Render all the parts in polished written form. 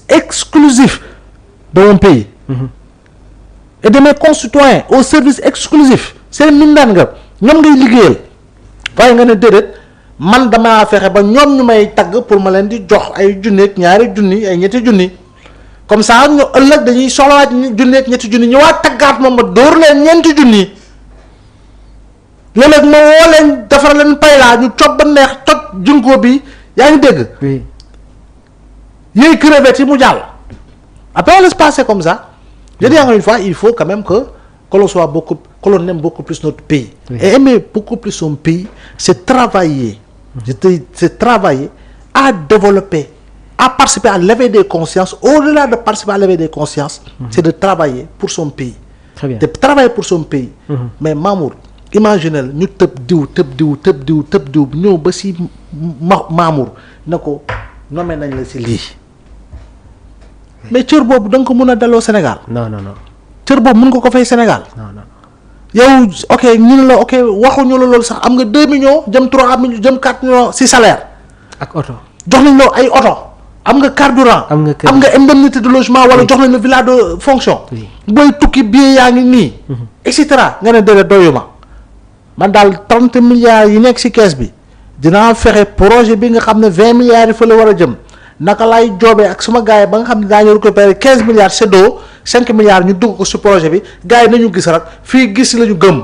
exclusif de mon pays. Et de mes concitoyens au service exclusif seen mindaan nga ñoom ngay liggéeyal waaye nga ne déedéet man damaa fexe ba ñoom ñu may tagg pour ma leen di jox ay junneeg ñaari junni ay ñetti junni comme ça ñu ëllëg dañuy soxlawaat junneeg ñetti junni ñëwaat taggaat moom ma dóor leen ñeenti junni léeg-léeg ma woo leen defar leen paylaa ñu cob ba neex toj junko bi yaa ngi dégg. oui. yooyu crevette yi mu jàll. après on laisse passer comme ça. Je dis encore une fois, il faut quand même que l'on soit que l'on aime beaucoup plus notre pays. Oui. Et aimer beaucoup plus son pays, c'est travailler. C'est travailler à développer, à participer à l'éveil des consciences. Au-delà de participer à l'éveil des consciences, c'est de travailler pour son pays. Très bien. De travailler pour son pays. Mais Mamour, imaginez, nous tëb diw ñëw ba si Mamour na ko nommé nañ la si lii. mais cër boobu da nga ko mën a delloo Sénégal. non. cër boobu mën nga ko fay Sénégal. non. yow ok ñu ne la ok waxuñu la loolu sax am nga 2 millions jëm 3 millions jëm 4 millions si salaire. ak oto. jox nañ la ay oto. am nga carburant. am nga indemnité de logement wala jox nañ la villa de fonction. booy tukki billet yaa ngi nii. et cetera nga ne déedéet doyuma. man daal 30 milliards yi nekk si kees bi dinaa fexe projet bi nga xam ne 20 milliards yi fa la war a jëm. naka laay joobee ak suma gars yi ba nga xam ne daañu récupérer 15 milliards séddoo 5 milliards ñu dugg ko si projet bi gars yi nañu gis rek fii gis la ñu gëm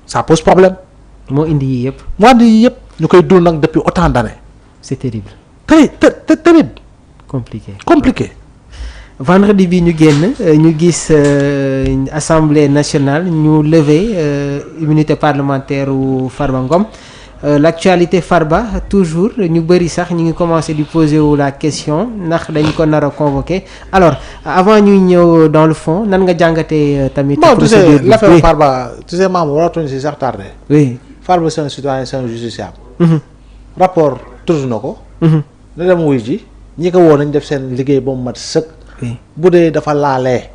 ça pose problème. moo indi yii yëpp. moo indi yii yëpp ñu koy dund nag depuis autant d'années. c'est terrible. terrible. compliqué. vendredi bi ñu génn ñu gis assemblée nationale ñu lever immunité parlementaire u Farba Ngom. L'actualité Farba toujours ñu bëri sax ñu ngi commencé di poser wu la question ndax dañ ko nar a convoquer alors avant ñuy ñëw dans le fond nan nga jàngatee tamit. procédure bi l'affaire Farba tu sais maam waratuñ si sax tardé. oui Farba c'est un citoyen c'est un justiciable. rapport tudd na ko. na dem wuy ji ñi ko woo nañ def seen liggéey ba mu mat sëkk. bu dee dafa laalee.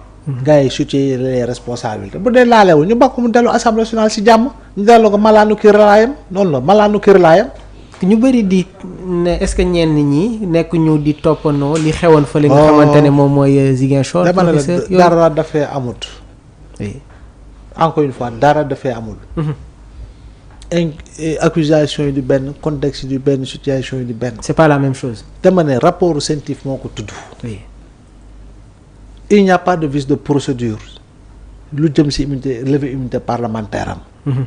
gars yi situé les responsabilités bu dee laaleewul ñu bakk mu dellu assemblée nationale si jàmm ñu dellu ko malaanu kii laayam noonu la malaanu kii laayam. ñu bëri di ne est-ce que ñenn ñi nekk ñu di toppandoo li xewoon fële nga xamante ne moom mooy Ziguinchor. dama ne la dara dafee amut. oui encore une fois dara dafee amul. accusation yi du benn contexte yi du benn situation yi du benn. c'est pas la même chose. dama ne rapport CENTIF moo ko tudd. oui. il n'y a pas de vice de procédure lu jëm ci immunité lever immunité parlementaire am.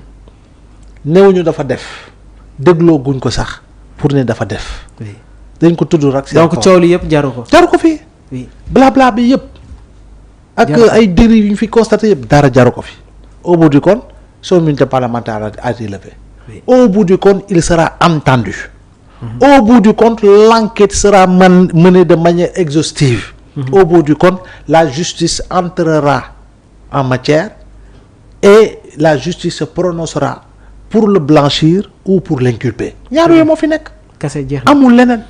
néewuñu dafa def dégloo guñ ko sax pour ne dafa def. dañ ko tudd rek. donc coow li yëpp jaru ko. jaru ko fi. oui blabla bi yëpp. ak ay dérives yu ñu fi constaté yëpp dara jaru ko fi. au bout du compte son immunité parlementaire a été levée. au bout du compte il sera entendu. au bout du compte l'enquête sera menée de manière exhaustive. Au bout du compte, la justice entrera en matière et la justice se prononcera pour le blanchir ou pour l'inculper. ñaar yooyu moo fi nekk. kase jeex na amul leneen.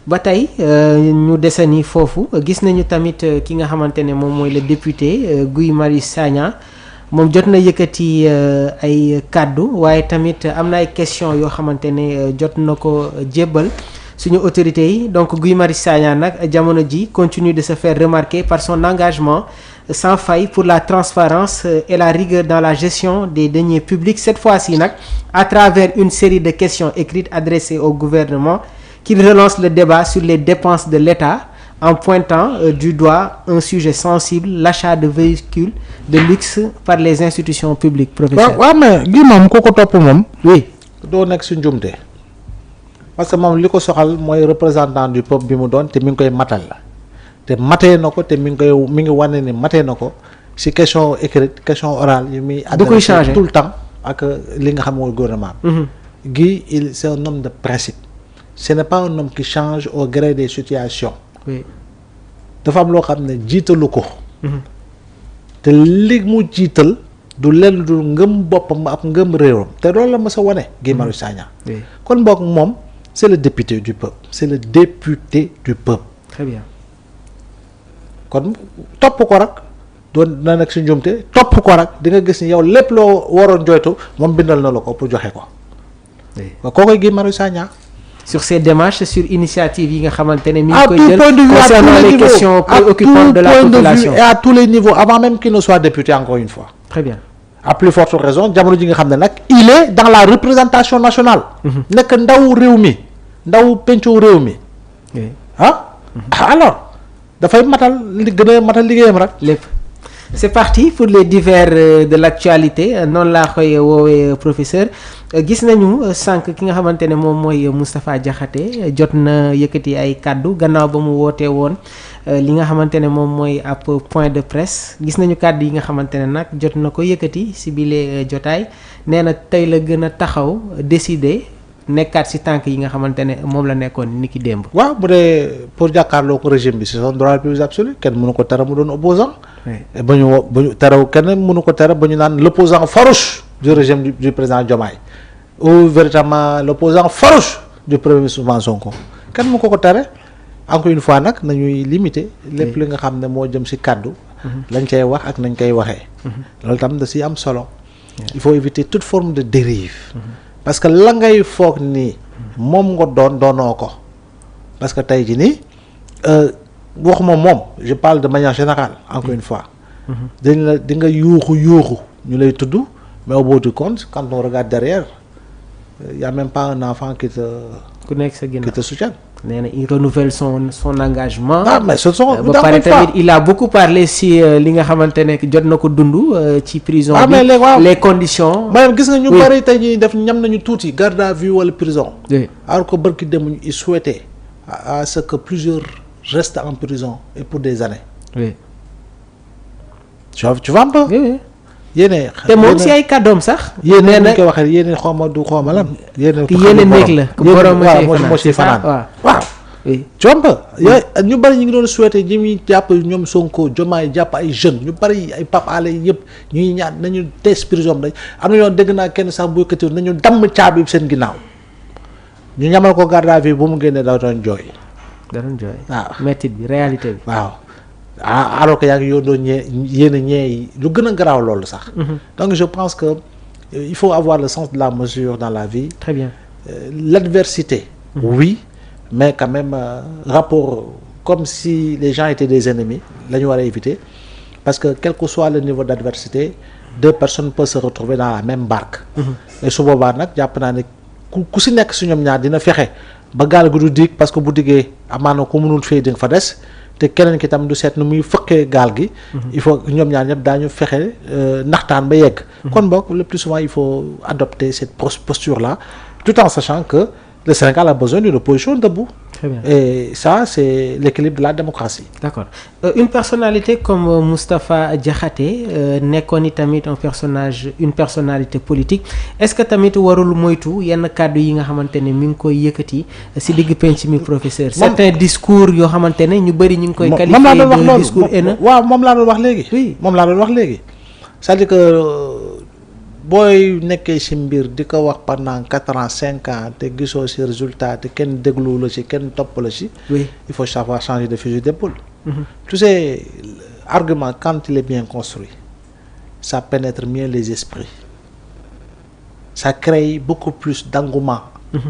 ba tey ñu desani foofu gis nañu tamit ki nga xamante ne moom mooy le député Guy Marius Sagna moom jot na yëkkati ay kàddu waaye tamit am na ay questions yoo xamante ne jot na ko jébbal. suñu autorités yi donc Guy Marius Sagna nag jamono ji continue de se faire remarquer par son engagement sans faille pour la transparence et la rigueur dans la gestion des deniers publics cette fois-ci nag à travers une série de questions écrites adressées au gouvernement qu'il relance le débat sur les dépenses de l'État en pointant du doigt un sujet sensible l'achat de véhicules de luxe par les institutions publiques. Professeur waaw mais Guy moom ku ko topp moom. oui doo nekk si njumte. parce que moom li ko soxal mooy représentant du peuple bi mu doon te mi ngi koy matal la te matee na ko te mi ngi wane ni matee na ko ci question écrite question orale yi muy adressé tout le temps ak li nga xam mooy gouvernement Guy c'est un homme de principe ce n'est pas un homme qui change au gré des situations. oui dafa am loo xam ne jiitalu ko te li mu jiital du lenn du ngëm boppam ak ngëm réewam te loolu la ma sa wane Guy Marius Sagna kon boog moom c'est le député du peuple c'est le député du peuple. très bien. kon topp ko rek doon na nekk si njumte topp ko rek di nga gis ni yow lépp loo waroon joytu moom bindal na la ko pour joxe ko. oui kookoy Guy Marius Sagna. sur ces démarches, sur initiative yi nga xamante ne mi à ngi koy tout jël point de vue, concernant les questions préoccupantes de la population. et à tous les niveaux avant même qu'il ne soit député encore une fois. Très bien. À plus forte raison jamono ji nga xam ne nag il est dans la représentation nationale. nekk ndaw réew mi ndaw pencu réew mi. Alors dafay matal li gën a matal liggéeyam rek. lépp c'est parti pour les divers de l'actualité noonu laa koy woowee professeur gis nañu sànq ki nga xamante ne moom mooy Moustapha Diakhaté jot na yëkkati ay kàddu gannaaw ba mu wootee woon li nga xamante ne moom mooy ab point de presse gis nañu kàddu yi nga xamante ne nag jot na ko yëkkati si bile jotaay nee na tey la gën a taxaw décider nekkaat si tànk yi nga xamante ne moom la nekkoon ni ki démb. waaw bu dee pour jàkkaarloo ko régime bi c'est son droit le plus absolu kenn mënu ko tere mu doon opposant ba ñu terew kenn mënu ko tere ba ñu naan l'opposant farouche du régime du président Diomaye ou véritablement l'opposant farouche du premier ministre Ousmane Sonko kenn mënu ko tere encore une fois nag nañuy limiter lépp li nga xam ne moo jëm ci kàddu lañ cay wax ak nañ koy waxee loolu tam da ci am solo il faut éviter toute forme de dérive parce que la ngay foog ni moom nga doonoo ko parce que tey ji nii waxuma moom je parle de manière générale encore une fois dañ la di nga yuuxu ñu lay tudd mais au bout du compte quand on regarde derrière y a même pas un enfant qui te soutient. nee na il renouvelle son engagement. Mais ce sont ba pare tamit il a beaucoup parlé si li nga xamante ne jot na ko dund ci prison bi. mais les conditions. maanaam gis nga ñu bari tey ñuy def ñam nañu tuuti garde à vue wala prison. alors que barki dem il souhaitait à ce que plusieurs restent en prison et pour des années. oui. tu vois un peu. oui. yéene te moom si ay kàddoom sax. yéene ni koy waxee yéene xawma du xawma lan. yéene néeg la ku borom moo ci fanaan waaw. tu vois yooyu ñu bari ñu ngi doon souhaité ñi muy jàpp ñoom Sonko Diomaye jàpp ay jeunes ñu bari ay Pape Alé yëpp ñuy ñaan nañu tees prison dañ am na yoon dégg naa kenn sax bu yëkkati nañu damm caabi seen ginnaaw ñu ñamal ko garde à vue bu mu génnee da doon jooy. waaw métit bi réalité bi waaw. alors que yaa ngi yoon doon ñee lu gën a garaaw loolu sax. Donc je pense que il faut avoir le sens de la mesure dans la vie. Très bien. L'adversité, oui, mais quand même rapport comme si les gens étaient des ennemis la ñu war a éviter parce que quel que soit le niveau d'adversité deux personnes peuvent se retrouver dans la même barque. Et su boobaa nag jàpp naa ne ku si nekk si ñoom ñaar dina fexe ba gaal gi du dig parce que bu diggee amaana ku mënul fay di nga fa des. te keneen ki tam du seet nu muy fëkkee gaal gi. il faut ñoom ñaar ñëpp daañu fexe naxtaan ba yegg. kon boog le plus souvent il faut adopter cette posture là tout en sachant que le Sénégal a besoin d'une opposition debout. Très bien. Et ça c'est l'équilibre de la démocratie. D'accord. Une personnalité comme Moustapha Diakhaté nekkoon i tamit une personnalité politique est-ce que tamit warul moytu yenn kàddu yi nga xamante ne mi ngi koy yëkkati si digg penc mi professeur. certains discours yoo xamante ne ñu bëri ñu ngi koy. qualifier de discours haineux. waaw moom laa doon wax léegi. oui moom laa doon wax léegi c'est-à-dire que booy nekkee ci mbir di ko wax pendant 4 ans 5 ans te gisoo ci résultat te kenn déglu la ci kenn topp la ci. oui il faut savoir changer de fusil d'épaule. Tu sais, l'argument quand il est bien construit ça pénètre mieux les esprits, ça crée beaucoup plus d'engouement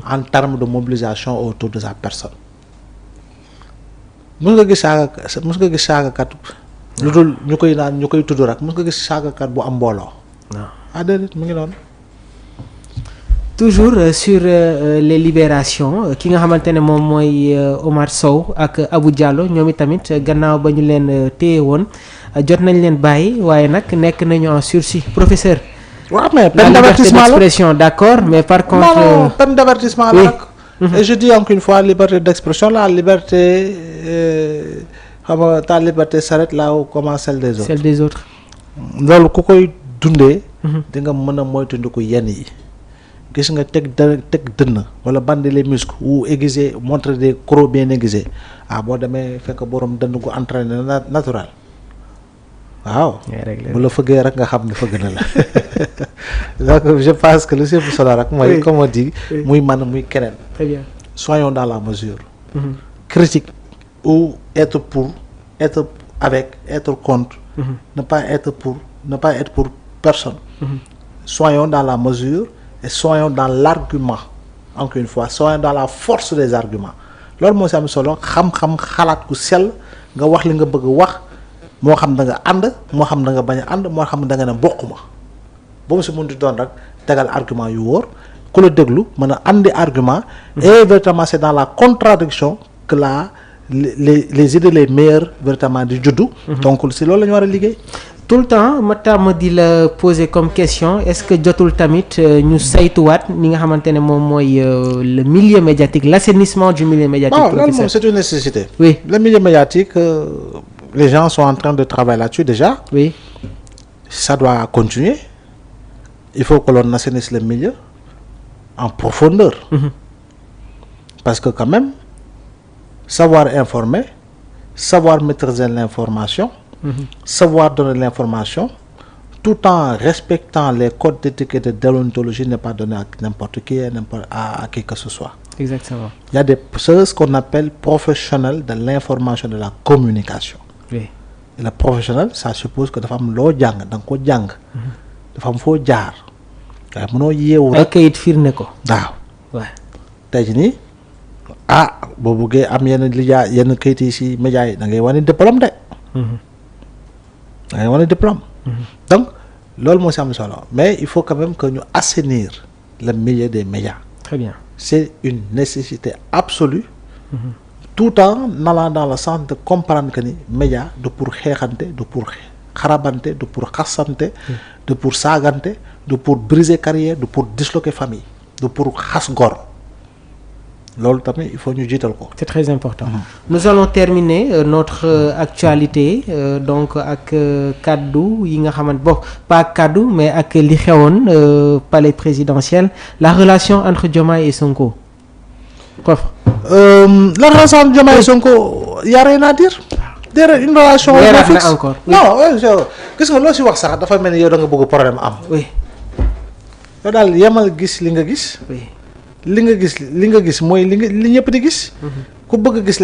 en termes de mobilisation autour de sa personne. Mës nga gis saagakat lu dul ñu koy naan ñu koy tudd rek mës nga gis saagakat bu am mbooloo. Déedéet mu ngi noonu. toujours sur les libérations ki nga xamante ne moom mooy Omar Sow ak Abou Diallo ñoom itamit gannaaw ba ñu leen téye woon jot nañ leen bàyyi waaye nag nekk nañu en sursis professeur. waaw mais peine d'avertissement la d'expression d'accord mais par contre. non peine d'avertissement la nag. Et je dis encore une fois liberté d'expression la liberté xam nga ta liberté s'arrête là où commence celle des autres. celle des autres. loolu ku koy dundee. di nga mën a moytandiku yenn yi. gis nga teg dënn wala bander les muscles ou aiguiser montrer des crocs bien aiguisés boo demee fekk borom dënn gu entraîné naturel waaw. bu la fëggee rek nga xam ne fëgg na la donc je pense que le plus solo rek mooy comme on dit muy man muy keneen. Très bien. Soyons dans la mesure. Critique ou être pour être avec être contre. Ne pas être pour personne. Soyons dans la mesure et soyons dans l'argument encore une fois soyons dans la force des arguments loolu moo si am solo xam-xam xalaat ku sell nga wax li nga bëgg wax moo xam da nga ànd moo xam da nga bañ a ànd moo xam da nga ne bokk ma ba mu si mun di doon rek tegal argument yu wóor ku la déglu mën a andi argument et véritablement c'est dans la contradiction que les idées les meilleures véritablement di juddu donc si loolu la ñu war a liggéey tout le temps ma tàmm di la poser comme question est-ce que jotul tamit ñu saytuwaat ni nga xamante ne moom mooy le milieu médiatique l'assainissement du milieu médiatique. waaw loolu moom c'est une nécessité. oui le milieu médiatique les gens sont en train de travailler là-dessus déjà. oui ça doit continuer il faut que l'on assainisse le milieu en profondeur. Parce que quand même savoir informer savoir maîtriser l'information. Savoir donner l'information tout en respectant les codes d'éthique et de déontologie n'est pas donné à n'importe qui et à qui que ce soit. Exactement. Il y a des choses qu'on appelle professionnels de l'information de la communication. Oui. Et le professionnel ça suppose que dafa am loo jàng da nga ko jàng. dafa am foo jaar. waaye mënoo yeewu rek ay kayit firnde ko. waaw. waaw tey jii nii boo buggee am yenn kayit yi ci médias yi da ngay wane diplôme de. da ngay wane diplôme. donc loolu moo ci am solo mais il faut quand même que ñu assainir le milieu des médias. très bien. C'est une nécessité absolue. Tout en allant dans le sens de comprendre que ni média du pour xeexante du pour xarabante du pour xasante du pour saagante du pour briser carrière du pour disloquer famille du pour xas gor loolu tamit il faut ñu jiital ko. C'est très important. Nous allons terminer notre actualité donc ak kaddu yi nga xamante bon pas kaddu mais ak li xewoon palais présidentiel la relation entre Diomaye et Sonko. La relation entre Diomaye et Sonko y a rien à dire. Derrière une relation. leeral na encore. non gis nga loo si wax sax dafa mel ni yow da nga bëgg problème am. oui. yow daal yemal gis li nga gis. oui. li nga gis mooy li ñëpp di gis. ku bëgg gis